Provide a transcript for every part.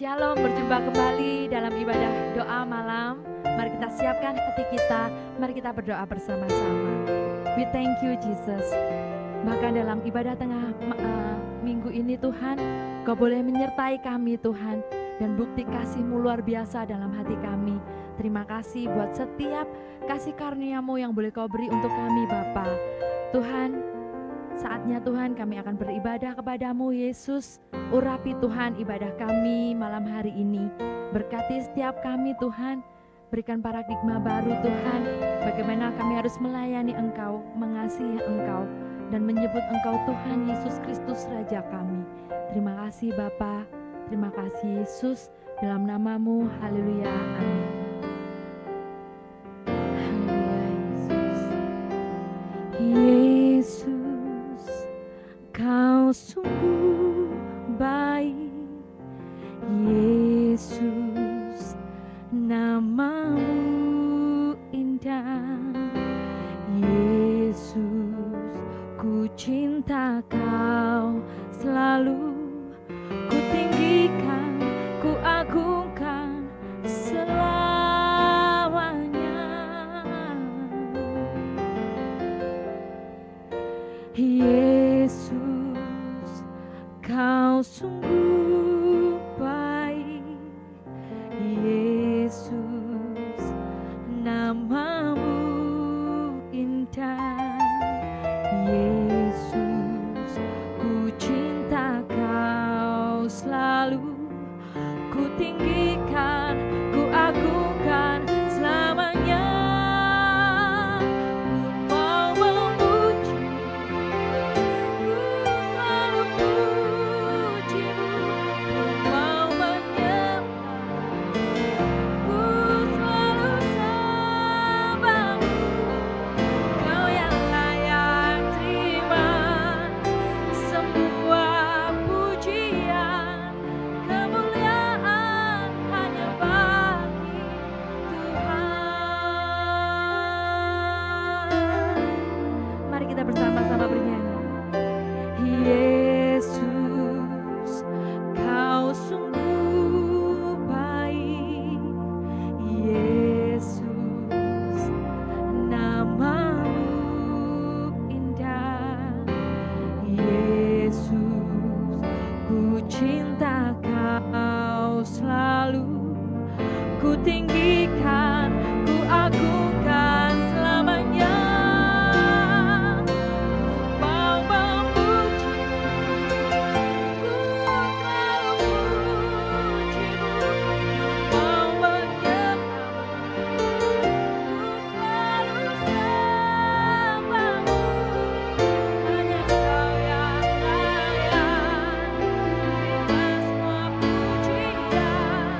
Shalom, berjumpa kembali dalam ibadah doa malam. Mari kita siapkan hati kita, mari kita berdoa bersama-sama. We thank you Jesus. Bahkan dalam ibadah tengah minggu ini Tuhan, Kau boleh menyertai kami Tuhan, dan bukti kasih-Mu luar biasa dalam hati kami. Terima kasih buat setiap kasih karunia-Mu yang boleh Kau beri untuk kami Bapa. Tuhan, saatnya Tuhan kami akan beribadah kepadamu Yesus. Urapi Tuhan ibadah kami malam hari ini. Berkati setiap kami Tuhan. Berikan paradigma baru Tuhan. Bagaimana kami harus melayani Engkau, mengasihi Engkau, dan menyebut Engkau Tuhan Yesus Kristus Raja kami. Terima kasih Bapa. Terima kasih Yesus. Dalam namamu, haleluya, amin. Haleluya Yesus. Yesus, Kau sungguh baik. Yesus, namamu indah. Yesus, ku cinta Kau selalu. Ku tinggikan, ku agungkan selamanya. Yesus, Kau sungguh baik. Yesus, namamu indah. Yesus, ku cinta Kau selalu. Ku tinggikan, ku agungkan selamanya. Ku mau memuji, ku selalu puji-Mu. Ku mau menyembah, ku selalu sembah-Mu. Kau yang layak terima semua pujian, kemuliaan hanya bagi Tuhan. Mari kita bersama-sama bernyanyi. Yesus, Kau sungguh baik. Yesus, namamu indah. Yesus, ku cinta Kau selalu. Ku tinggikan, ku agungkan selamanya. Ku mau memuji, ku selalu puji-Mu. Ku mau menyembah, ku selalu sembah-Mu. Hanya Kau yang layak terima semua pujian,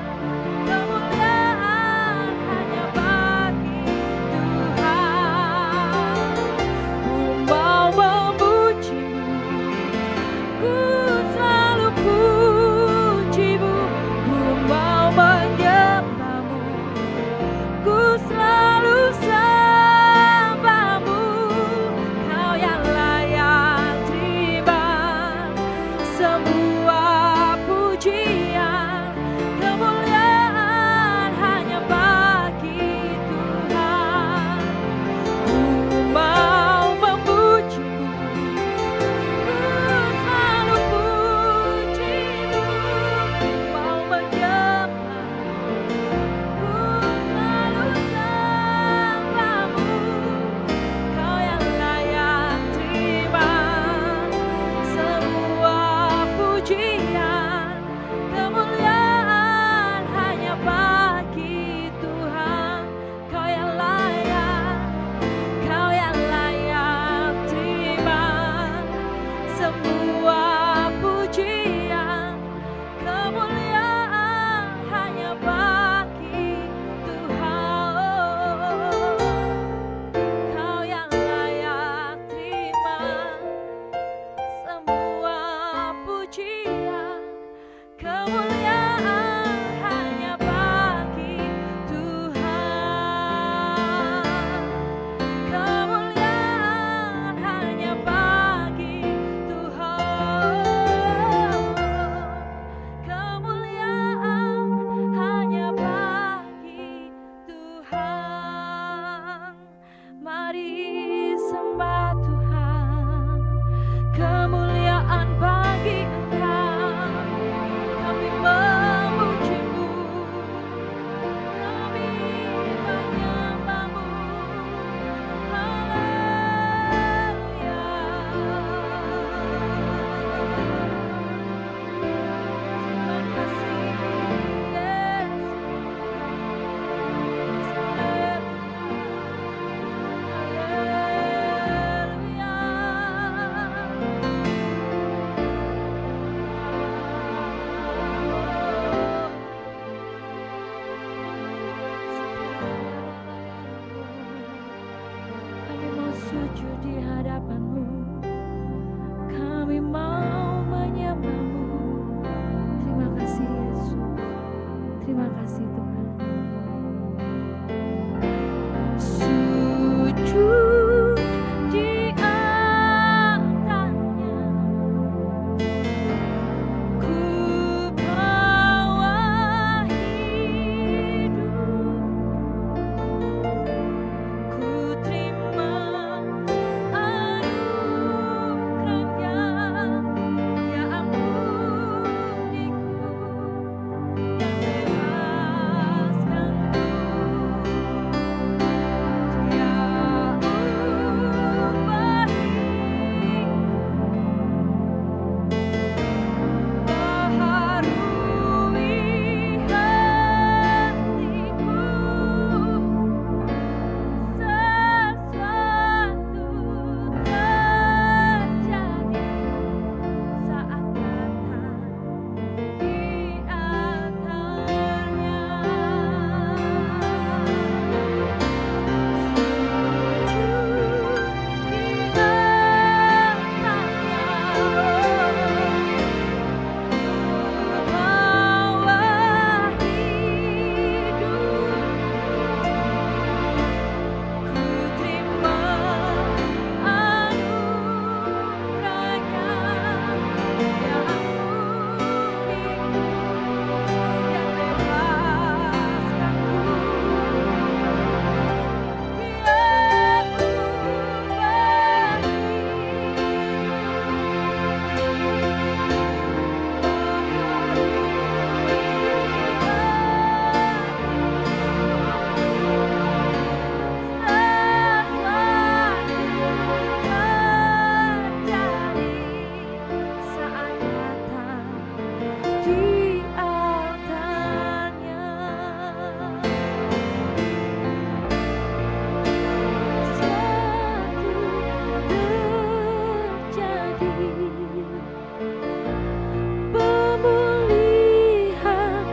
pemulihan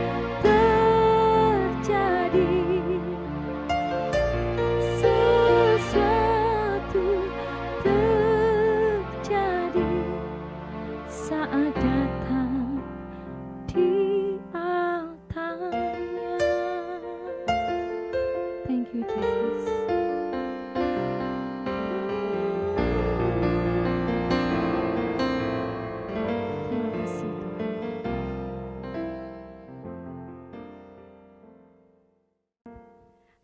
terjadi, sesuatu terjadi saat datang di altarnya. Thank you Jesus. Terima kasih Tuhan.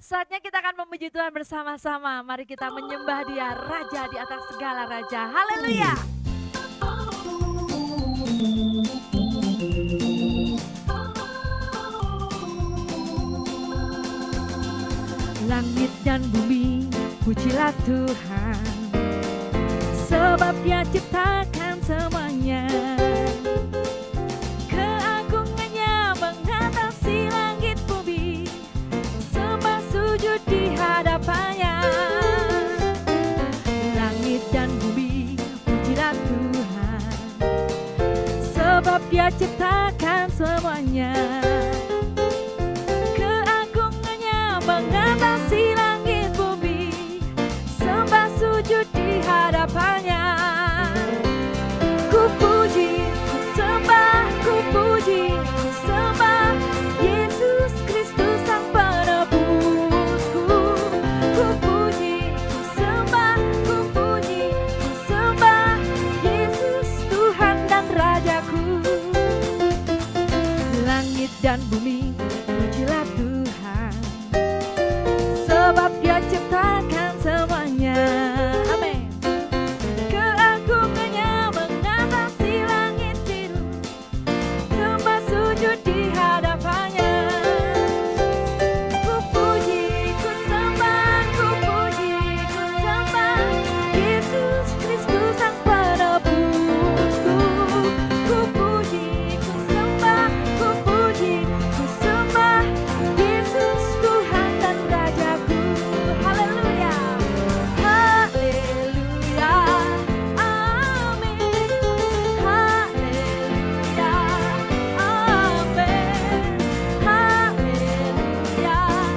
Saatnya kita akan memuji Tuhan bersama-sama. Mari kita menyembah Dia, Raja di atas segala raja. Haleluya. Langit dan bumi, pujilah Tuhan, sebab Dia ciptakan semuanya. Keagungannya mengatasi langit bumi, sembah sujud di hadapannya. Langit dan bumi, pujilah Tuhan, sebab Dia ciptakan semuanya. Mengatasi langit bumi, sembah sujud di hadapannya. Ku puji, ku sembah, ku puji, ku sembah Yesus Kristus Sang Penebusku. Ku puji, ku sembah, ku puji, ku sembah Yesus Tuhan dan Rajaku. Langit dan bumi, pujilah Tuhan, sebab Dia ciptakan semuanya. Amin. Keagungannya mengatasi langit biru, sembah sujud di hadapannya. Ku puji, ku sembah, ku puji, ku sembah Yesus Kristus Sang Penebusku. Ku puji, ku sembah, ku puji, ku sembah Yesus Tuhan dan Rajaku. Haleluya, haleluya, amin. Haleluya, amin. Haleluya, amin. Haleluya, amin.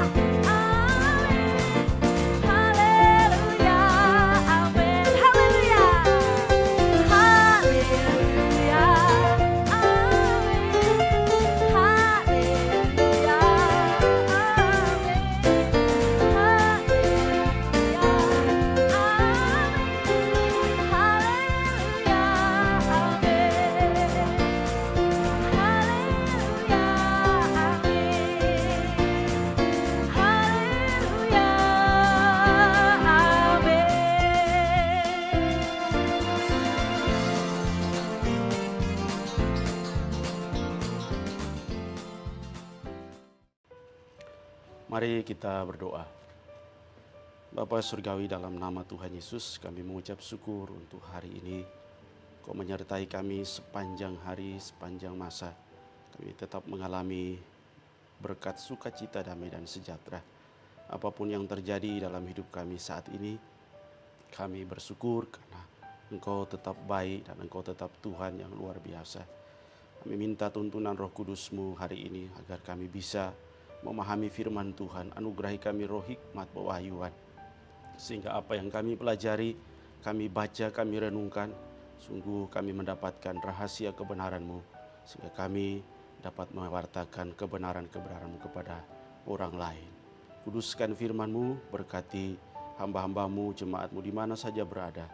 Haleluya, haleluya, amin. Haleluya, Mari kita berdoa. Bapa Surgawi, dalam nama Tuhan Yesus kami mengucap syukur untuk hari ini. Kau menyertai kami sepanjang hari, sepanjang masa. Kami tetap mengalami berkat sukacita, damai dan sejahtera. Apapun yang terjadi dalam hidup kami saat ini, kami bersyukur karena Engkau tetap baik dan Engkau tetap Tuhan yang luar biasa. Kami minta tuntunan Roh Kudus-Mu hari ini agar kami bisa memahami firman Tuhan. Anugerahi kami roh hikmat pewahyuan, sehingga apa yang kami pelajari, kami baca, kami renungkan, sungguh kami mendapatkan rahasia kebenaran-Mu, sehingga kami dapat mewartakan kebenaran-kebenaran-Mu kepada orang lain. Kuduskan firman-Mu, berkati hamba-hamba-Mu, jemaat-Mu di mana saja berada.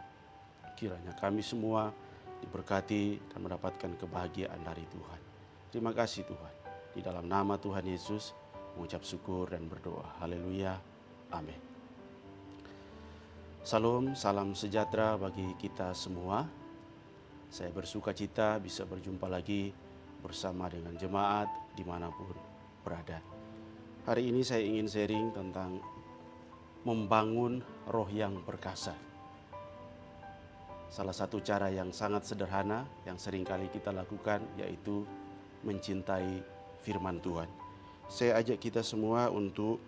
Kiranya kami semua diberkati dan mendapatkan kebahagiaan dari Tuhan. Terima kasih Tuhan. Di dalam nama Tuhan Yesus mengucap syukur dan berdoa. Haleluya. Amin. Salam, salam sejahtera bagi kita semua. Saya bersuka cita bisa berjumpa lagi bersama dengan jemaat dimanapun berada. Hari ini saya ingin sharing tentang membangun roh yang perkasa. Salah satu cara yang sangat sederhana yang seringkali kita lakukan yaitu mencintai firman Tuhan. Saya ajak kita semua untuk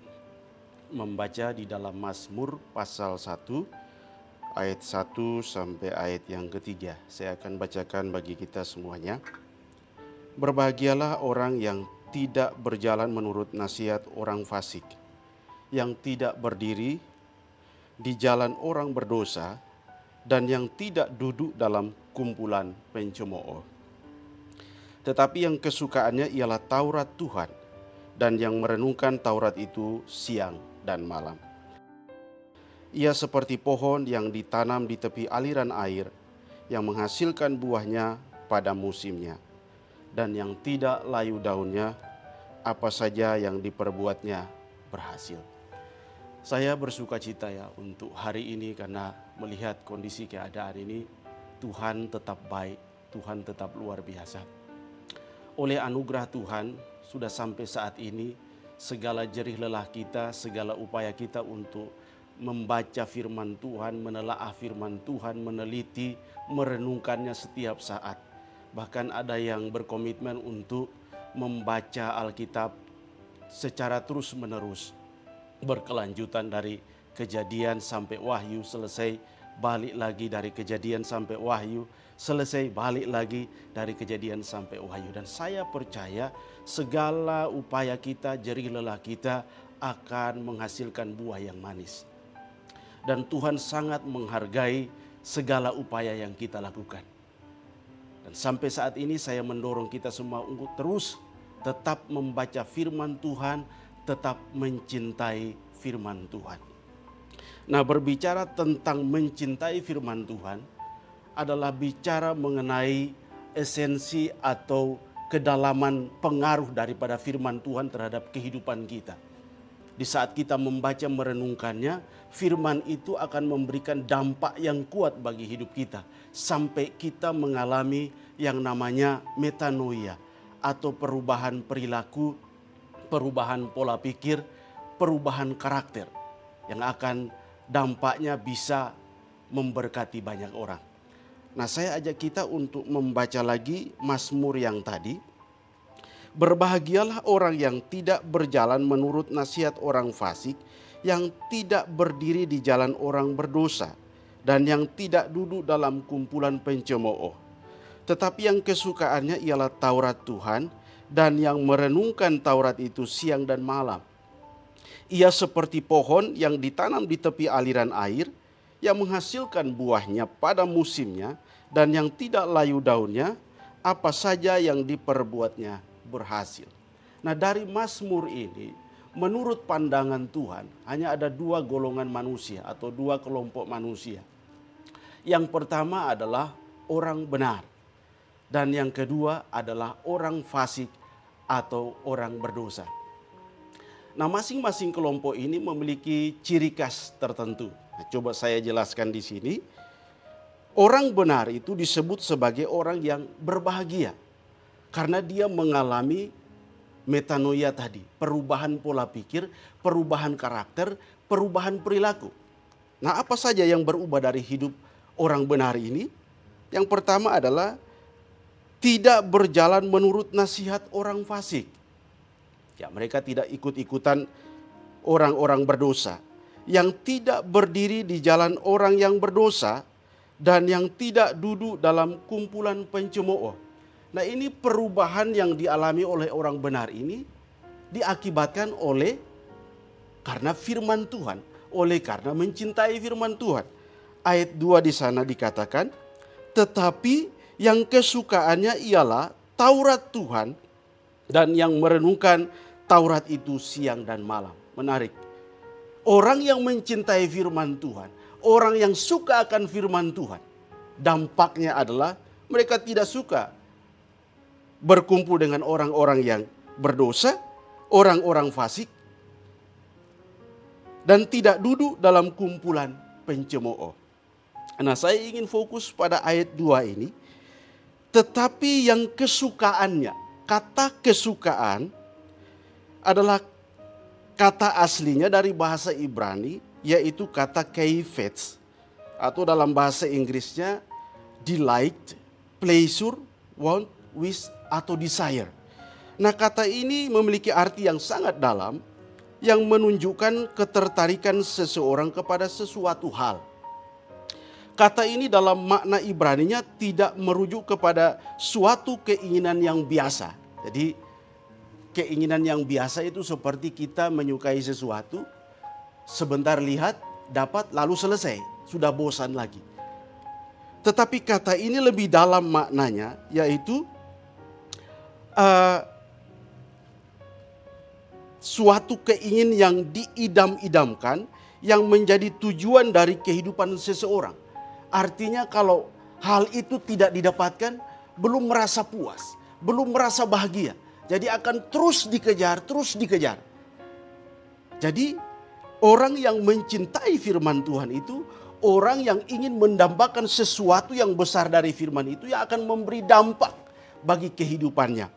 membaca di dalam Mazmur pasal 1 ayat 1 sampai ayat yang ketiga. Saya akan bacakan bagi kita semuanya. Berbahagialah orang yang tidak berjalan menurut nasihat orang fasik, yang tidak berdiri di jalan orang berdosa, dan yang tidak duduk dalam kumpulan pencemooh. Tetapi yang kesukaannya ialah Taurat Tuhan, dan yang merenungkan Taurat itu siang dan malam. Ia seperti pohon yang ditanam di tepi aliran air, yang menghasilkan buahnya pada musimnya, dan yang tidak layu daunnya, apa saja yang diperbuatnya berhasil. Saya bersuka cita ya untuk hari ini, karena melihat kondisi keadaan ini, Tuhan tetap baik, Tuhan tetap luar biasa. Oleh anugerah Tuhan, sudah sampai saat ini, segala jerih lelah kita, segala upaya kita untuk membaca firman Tuhan, menelaah firman Tuhan, meneliti, merenungkannya setiap saat. Bahkan ada yang berkomitmen untuk membaca Alkitab secara terus-menerus, berkelanjutan dari Kejadian sampai Wahyu, selesai balik lagi dari Kejadian sampai Wahyu, selesai balik lagi dari Kejadian sampai Wahyu. Dan saya percaya segala upaya kita, jerih lelah kita akan menghasilkan buah yang manis. Dan Tuhan sangat menghargai segala upaya yang kita lakukan. Dan sampai saat ini saya mendorong kita semua untuk terus tetap membaca firman Tuhan, tetap mencintai firman Tuhan. Nah, berbicara tentang mencintai firman Tuhan adalah bicara mengenai esensi atau kedalaman pengaruh daripada firman Tuhan terhadap kehidupan kita. Di saat kita membaca, merenungkannya, firman itu akan memberikan dampak yang kuat bagi hidup kita. Sampai kita mengalami yang namanya metanoia, atau perubahan perilaku, perubahan pola pikir, perubahan karakter. Yang akan dampaknya bisa memberkati banyak orang. Nah, saya ajak kita untuk membaca lagi Mazmur yang tadi. Berbahagialah orang yang tidak berjalan menurut nasihat orang fasik, yang tidak berdiri di jalan orang berdosa, dan yang tidak duduk dalam kumpulan pencemooh. Tetapi yang kesukaannya ialah Taurat Tuhan, dan yang merenungkan Taurat itu siang dan malam. Ia seperti pohon yang ditanam di tepi aliran air, yang menghasilkan buahnya pada musimnya, dan yang tidak layu daunnya, apa saja yang diperbuatnya berhasil. Nah, dari Mazmur ini, menurut pandangan Tuhan, hanya ada dua golongan manusia atau dua kelompok manusia. Yang pertama adalah orang benar, dan yang kedua adalah orang fasik atau orang berdosa. Nah, masing-masing kelompok ini memiliki ciri khas tertentu. Nah, coba saya jelaskan di sini. Orang benar itu disebut sebagai orang yang berbahagia, karena dia mengalami metanoia tadi, perubahan pola pikir, perubahan karakter, perubahan perilaku. Nah, apa saja yang berubah dari hidup orang benar ini? Yang pertama adalah tidak berjalan menurut nasihat orang fasik. Ya, mereka tidak ikut-ikutan orang-orang berdosa. Yang tidak berdiri di jalan orang yang berdosa, dan yang tidak duduk dalam kumpulan pencemooh. Nah, ini perubahan yang dialami oleh orang benar ini diakibatkan oleh karena firman Tuhan, oleh karena mencintai firman Tuhan. Ayat 2 di sana dikatakan, tetapi yang kesukaannya ialah Taurat Tuhan, dan yang merenungkan Taurat itu siang dan malam. Menarik. Orang yang mencintai firman Tuhan, orang yang suka akan firman Tuhan, dampaknya adalah mereka tidak suka berkumpul dengan orang-orang yang berdosa, orang-orang fasik, dan tidak duduk dalam kumpulan pencemooh. Nah, saya ingin fokus pada ayat 2 ini. Tetapi yang kesukaannya, kata kesukaan adalah kata aslinya dari bahasa Ibrani, yaitu kata keifets, atau dalam bahasa Inggrisnya delight, pleasure, want, wish, atau desire. Nah, kata ini memiliki arti yang sangat dalam, yang menunjukkan ketertarikan seseorang kepada sesuatu hal. Kata ini dalam makna Ibraninya tidak merujuk kepada suatu keinginan yang biasa. Jadi keinginan yang biasa itu seperti kita menyukai sesuatu, sebentar lihat, dapat, lalu selesai, sudah bosan lagi. Tetapi kata ini lebih dalam maknanya, yaitu suatu keinginan yang diidam-idamkan, yang menjadi tujuan dari kehidupan seseorang. Artinya kalau hal itu tidak didapatkan, belum merasa puas, belum merasa bahagia. Jadi akan terus dikejar, terus dikejar. Jadi orang yang mencintai firman Tuhan itu, orang yang ingin mendambakan sesuatu yang besar dari firman itu, yang akan memberi dampak bagi kehidupannya.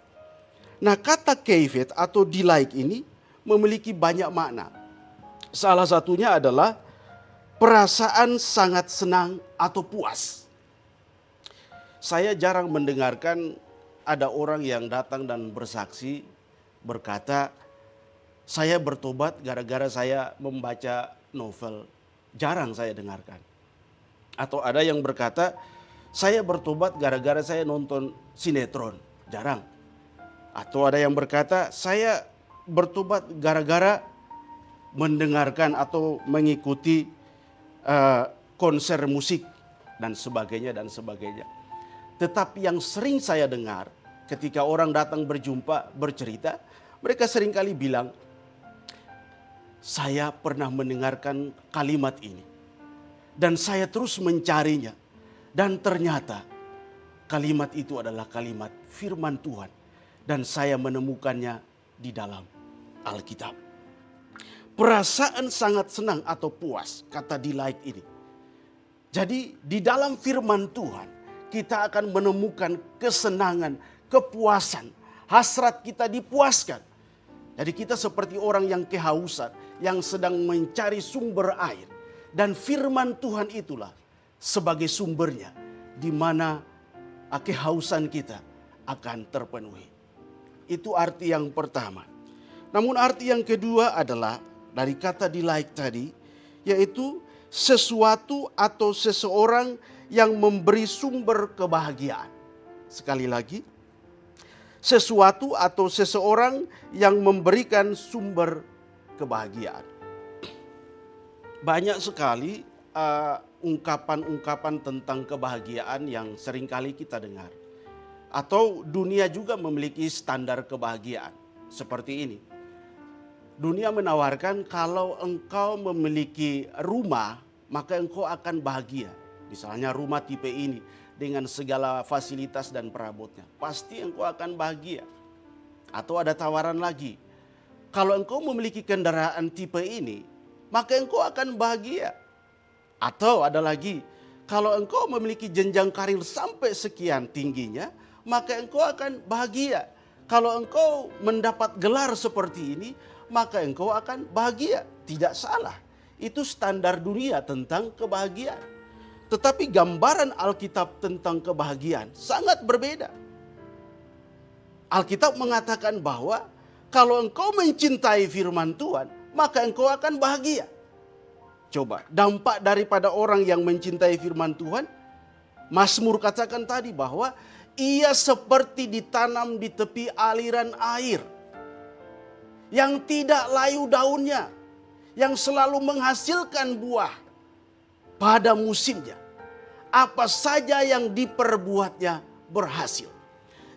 Nah, kata keivet atau delight ini memiliki banyak makna. Salah satunya adalah perasaan sangat senang atau puas. Saya jarang mendengarkan ada orang yang datang dan bersaksi berkata, saya bertobat gara-gara saya membaca novel. Jarang saya dengarkan. Atau ada yang berkata, saya bertobat gara-gara saya nonton sinetron. Jarang. Atau ada yang berkata, saya bertobat gara-gara mendengarkan atau mengikuti konser musik dan sebagainya dan sebagainya. Tetapi yang sering saya dengar ketika orang datang berjumpa bercerita, mereka seringkali bilang, saya pernah mendengarkan kalimat ini dan saya terus mencarinya, dan ternyata kalimat itu adalah kalimat firman Tuhan dan saya menemukannya di dalam Alkitab. Perasaan sangat senang atau puas, kata delight ini. Jadi di dalam firman Tuhan kita akan menemukan kesenangan, kepuasan, hasrat kita dipuaskan. Jadi kita seperti orang yang kehausan, yang sedang mencari sumber air. Dan firman Tuhan itulah sebagai sumbernya, di mana kehausan kita akan terpenuhi. Itu arti yang pertama. Namun arti yang kedua adalah dari kata delight tadi, yaitu sesuatu atau seseorang yang memberi sumber kebahagiaan. Sekali lagi, sesuatu atau seseorang yang memberikan sumber kebahagiaan. Banyak sekali ungkapan-ungkapan tentang kebahagiaan yang seringkali kita dengar. Atau dunia juga memiliki standar kebahagiaan seperti ini. Dunia menawarkan kalau engkau memiliki rumah, maka engkau akan bahagia. Misalnya rumah tipe ini dengan segala fasilitas dan perabotnya, pasti engkau akan bahagia. Atau ada tawaran lagi, kalau engkau memiliki kendaraan tipe ini, maka engkau akan bahagia. Atau ada lagi, kalau engkau memiliki jenjang karir sampai sekian tingginya, maka engkau akan bahagia. Kalau engkau mendapat gelar seperti ini, maka engkau akan bahagia. Tidak salah. Itu standar dunia tentang kebahagiaan. Tetapi gambaran Alkitab tentang kebahagiaan sangat berbeda. Alkitab mengatakan bahwa kalau engkau mencintai firman Tuhan, maka engkau akan bahagia. Coba, dampak daripada orang yang mencintai firman Tuhan, Mazmur katakan tadi bahwa ia seperti ditanam di tepi aliran air, yang tidak layu daunnya, yang selalu menghasilkan buah pada musimnya. Apa saja yang diperbuatnya berhasil.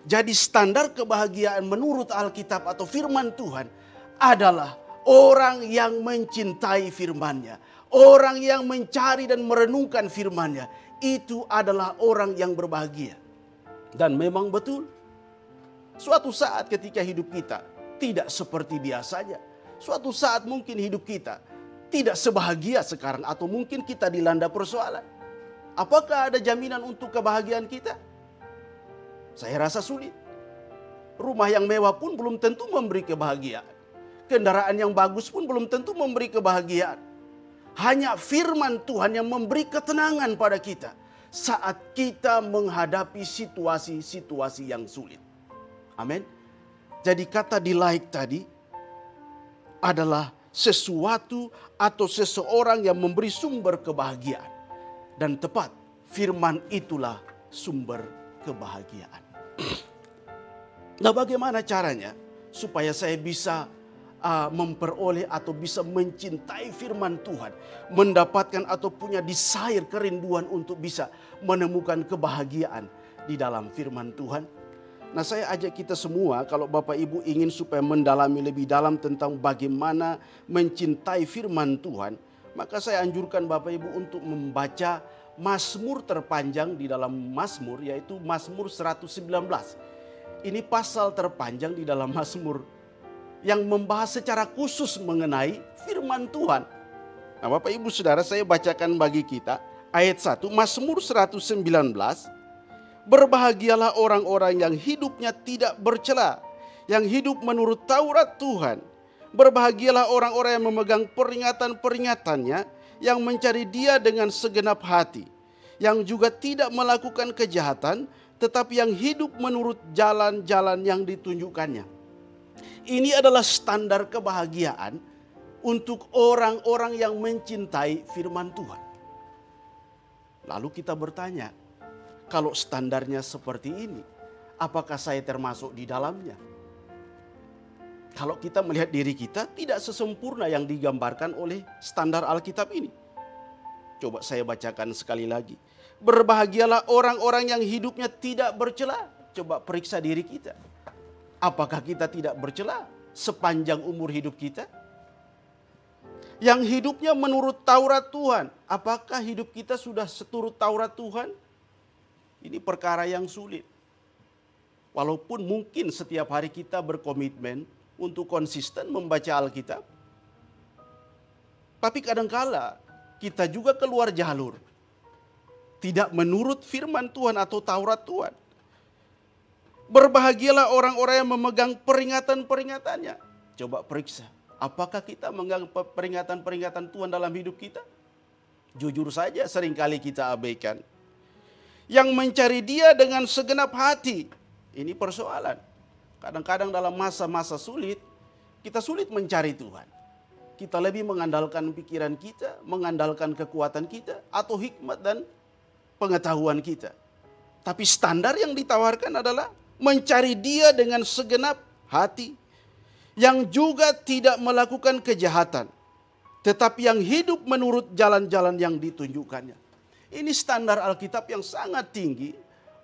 Jadi standar kebahagiaan menurut Alkitab atau firman Tuhan adalah orang yang mencintai firman-Nya. Orang yang mencari dan merenungkan firman-Nya. Itu adalah orang yang berbahagia. Dan memang betul. Suatu saat ketika hidup kita tidak seperti biasanya. Suatu saat mungkin hidup kita tidak sebahagia sekarang. Atau mungkin kita dilanda persoalan. Apakah ada jaminan untuk kebahagiaan kita? Saya rasa sulit. Rumah yang mewah pun belum tentu memberi kebahagiaan. Kendaraan yang bagus pun belum tentu memberi kebahagiaan. Hanya firman Tuhan yang memberi ketenangan pada kita saat kita menghadapi situasi-situasi yang sulit. Amin. Jadi kata delight tadi adalah sesuatu atau seseorang yang memberi sumber kebahagiaan. dan tepat. Firman itulah sumber kebahagiaan. Nah, bagaimana caranya supaya saya bisa memperoleh atau bisa mencintai firman Tuhan, mendapatkan atau punya desire, kerinduan untuk bisa menemukan kebahagiaan di dalam firman Tuhan? Nah, saya ajak kita semua, kalau Bapak Ibu ingin supaya mendalami lebih dalam tentang bagaimana mencintai firman Tuhan, maka saya anjurkan Bapak Ibu untuk membaca Mazmur terpanjang di dalam Mazmur, yaitu Mazmur 119. Ini pasal terpanjang di dalam Mazmur yang membahas secara khusus mengenai firman Tuhan. Nah, Bapak Ibu Saudara, saya bacakan bagi kita ayat 1, Mazmur 119. Berbahagialah orang-orang yang hidupnya tidak bercela, yang hidup menurut Taurat Tuhan. Berbahagialah orang-orang yang memegang peringatan-peringatannya, yang mencari Dia dengan segenap hati, yang juga tidak melakukan kejahatan, tetapi yang hidup menurut jalan-jalan yang ditunjukkannya. Ini adalah standar kebahagiaan untuk orang-orang yang mencintai firman Tuhan. Lalu kita bertanya, kalau standarnya seperti ini, apakah saya termasuk di dalamnya? Kalau kita melihat diri kita, tidak sesempurna yang digambarkan oleh standar Alkitab ini. Coba saya bacakan sekali lagi. Berbahagialah orang-orang yang hidupnya tidak bercela. Coba periksa diri kita. Apakah kita tidak bercela sepanjang umur hidup kita? Yang hidupnya menurut Taurat Tuhan. Apakah hidup kita sudah seturut Taurat Tuhan? Ini perkara yang sulit. Walaupun mungkin setiap hari kita berkomitmen untuk konsisten membaca Alkitab. Tapi kadangkala kita juga keluar jalur. Tidak menurut firman Tuhan atau Taurat Tuhan. Berbahagialah orang-orang yang memegang peringatan-peringatannya. Coba periksa, apakah kita memegang peringatan-peringatan Tuhan dalam hidup kita? Jujur saja seringkali kita abaikan. Yang mencari Dia dengan segenap hati. Ini persoalan. Kadang-kadang dalam masa-masa sulit, kita sulit mencari Tuhan. Kita lebih mengandalkan pikiran kita, mengandalkan kekuatan kita, atau hikmat dan pengetahuan kita. Tapi standar yang ditawarkan adalah mencari Dia dengan segenap hati, yang juga tidak melakukan kejahatan, tetapi yang hidup menurut jalan-jalan yang ditunjukkannya. Ini standar Alkitab yang sangat tinggi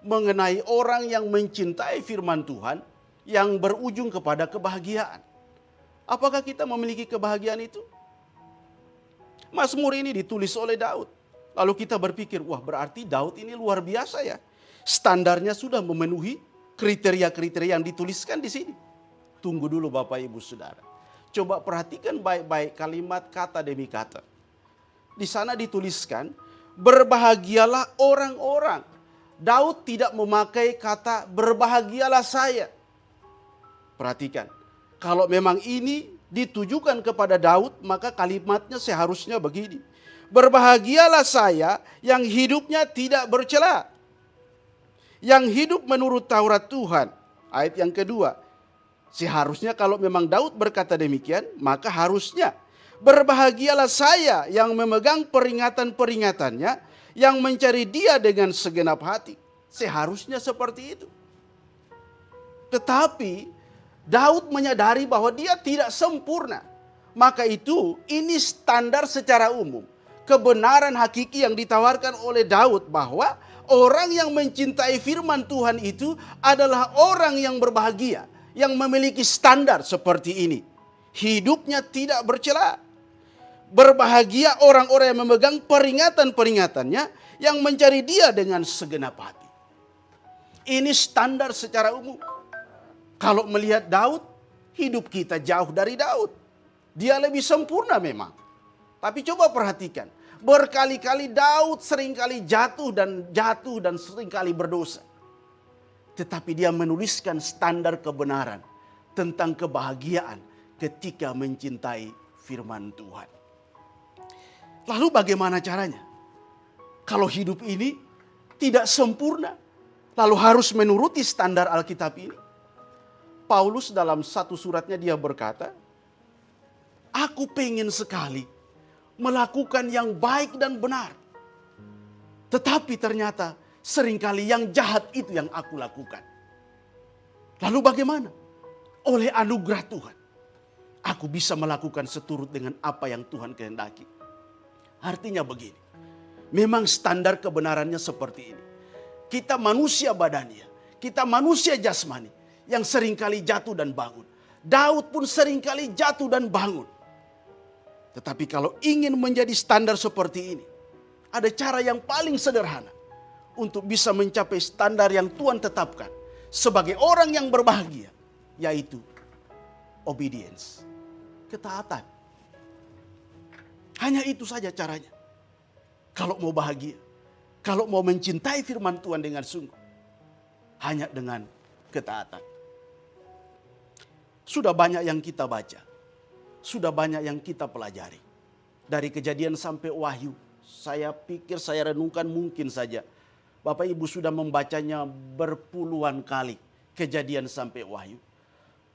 mengenai orang yang mencintai firman Tuhan yang berujung kepada kebahagiaan. Apakah kita memiliki kebahagiaan itu? Mazmur ini ditulis oleh Daud. Lalu kita berpikir, wah berarti Daud ini luar biasa ya. Standarnya sudah memenuhi kriteria-kriteria yang dituliskan di sini. Tunggu dulu Bapak Ibu Saudara. Coba perhatikan baik-baik kalimat kata demi kata. Di sana dituliskan, berbahagialah orang-orang. Daud tidak memakai kata berbahagialah saya. Perhatikan, kalau memang ini ditujukan kepada Daud, maka kalimatnya seharusnya begini. Berbahagialah saya yang hidupnya tidak bercela, yang hidup menurut Taurat Tuhan. Ayat yang kedua, seharusnya kalau memang Daud berkata demikian, maka harusnya berbahagialah saya yang memegang peringatan-peringatannya, yang mencari Dia dengan segenap hati. Seharusnya seperti itu. Tetapi Daud menyadari bahwa dia tidak sempurna. Maka itu ini standar secara umum. Kebenaran hakiki yang ditawarkan oleh Daud bahwa orang yang mencintai firman Tuhan itu adalah orang yang berbahagia, yang memiliki standar seperti ini. Hidupnya tidak bercela. Berbahagia orang-orang yang memegang peringatan-peringatannya, yang mencari Dia dengan segenap hati. Ini standar secara umum. Kalau melihat Daud, hidup kita jauh dari Daud. Dia lebih sempurna memang. Tapi coba perhatikan, berkali-kali Daud seringkali jatuh dan seringkali berdosa. Tetapi dia menuliskan standar kebenaran tentang kebahagiaan ketika mencintai firman Tuhan. Lalu bagaimana caranya? Kalau hidup ini tidak sempurna, lalu harus menuruti standar Alkitab ini. Paulus dalam satu suratnya dia berkata, aku pengen sekali melakukan yang baik dan benar. Tetapi ternyata seringkali yang jahat itu yang aku lakukan. Lalu bagaimana? Oleh anugerah Tuhan, aku bisa melakukan seturut dengan apa yang Tuhan kehendaki. Artinya begini, memang standar kebenarannya seperti ini. Kita manusia badania, kita manusia jasmani yang seringkali jatuh dan bangun. Daud pun seringkali jatuh dan bangun. Tetapi kalau ingin menjadi standar seperti ini, ada cara yang paling sederhana untuk bisa mencapai standar yang Tuhan tetapkan sebagai orang yang berbahagia, yaitu obedience, ketaatan. Hanya itu saja caranya. Kalau mau bahagia, kalau mau mencintai firman Tuhan dengan sungguh, hanya dengan ketaatan. Sudah banyak yang kita baca, sudah banyak yang kita pelajari. Dari Kejadian sampai Wahyu, saya pikir, saya renungkan mungkin saja Bapak Ibu sudah membacanya berpuluhan kali, Kejadian sampai Wahyu.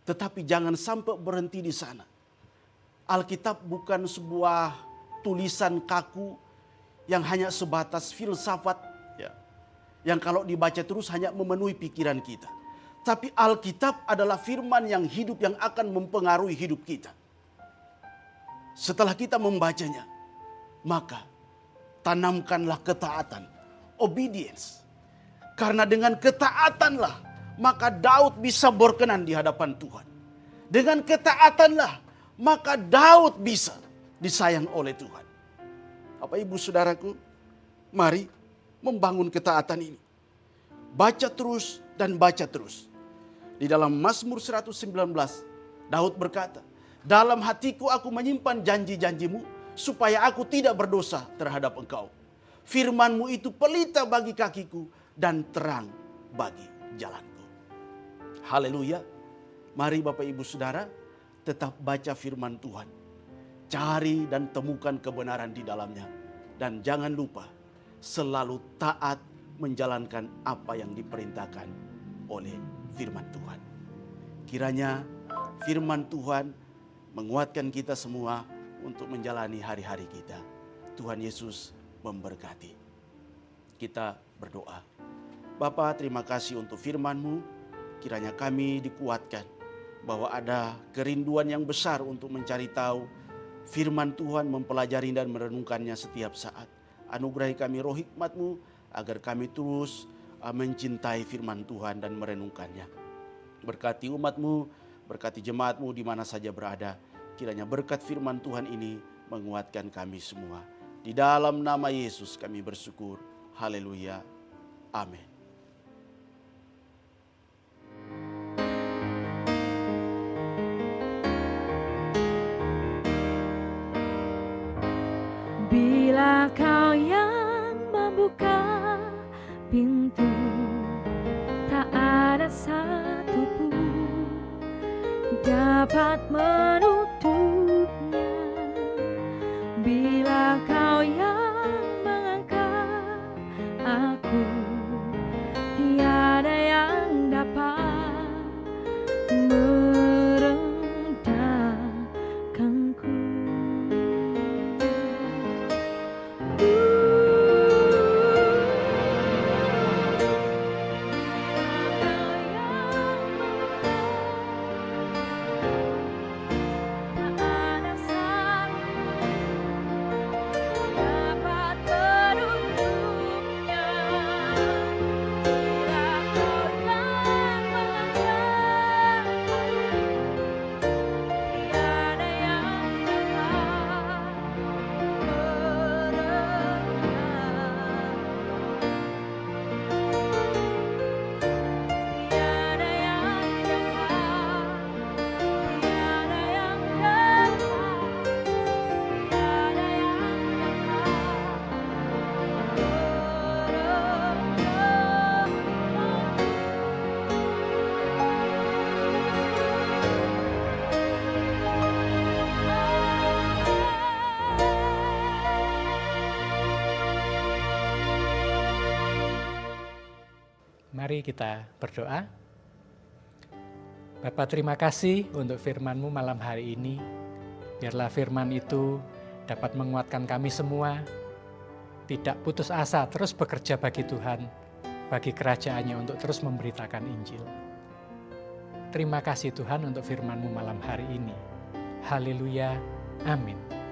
Tetapi jangan sampai berhenti di sana. Alkitab bukan sebuah tulisan kaku yang hanya sebatas filsafat, ya, yang kalau dibaca terus hanya memenuhi pikiran kita. Tapi Alkitab adalah firman yang hidup yang akan mempengaruhi hidup kita. Setelah kita membacanya, maka tanamkanlah ketaatan, obedience. Karena dengan ketaatanlah maka Daud bisa berkenan di hadapan Tuhan. Dengan ketaatanlah maka Daud bisa disayang oleh Tuhan. Bapak Ibu Saudaraku, mari membangun ketaatan ini. Baca terus dan baca terus. Di dalam Mazmur 119, Daud berkata, dalam hatiku aku menyimpan janji-janjimu supaya aku tidak berdosa terhadap engkau. Firman-Mu itu pelita bagi kakiku dan terang bagi jalanku. Haleluya. Mari Bapak Ibu Saudara tetap baca firman Tuhan. Cari dan temukan kebenaran di dalamnya. Dan jangan lupa selalu taat menjalankan apa yang diperintahkan oleh firman Tuhan. Kiranya firman Tuhan menguatkan kita semua untuk menjalani hari-hari kita. Tuhan Yesus memberkati. Kita berdoa. Bapa, terima kasih untuk firman-Mu. Kiranya kami dikuatkan bahwa ada kerinduan yang besar untuk mencari tahu firman Tuhan, mempelajari dan merenungkannya setiap saat. Anugerahi kami roh hikmat-Mu agar kami terus mencintai firman Tuhan dan merenungkannya. Berkati umat-Mu, berkati jemaat-Mu di mana saja berada. Kiranya berkat firman Tuhan ini menguatkan kami semua. Di dalam nama Yesus kami bersyukur. Haleluya. Amin. Bila Kau yang membuka pintu, tak ada satupun dapat menutupnya. Bila Kau yang mengangkat aku, tiada yang dapat merendahkanku. Mari kita berdoa. Bapa, terima kasih untuk firman-Mu malam hari ini. Biarlah firman itu dapat menguatkan kami semua, tidak putus asa, terus bekerja bagi Tuhan, bagi kerajaan-Nya untuk terus memberitakan Injil. Terima kasih Tuhan untuk firman-Mu malam hari ini. Haleluya. Amin.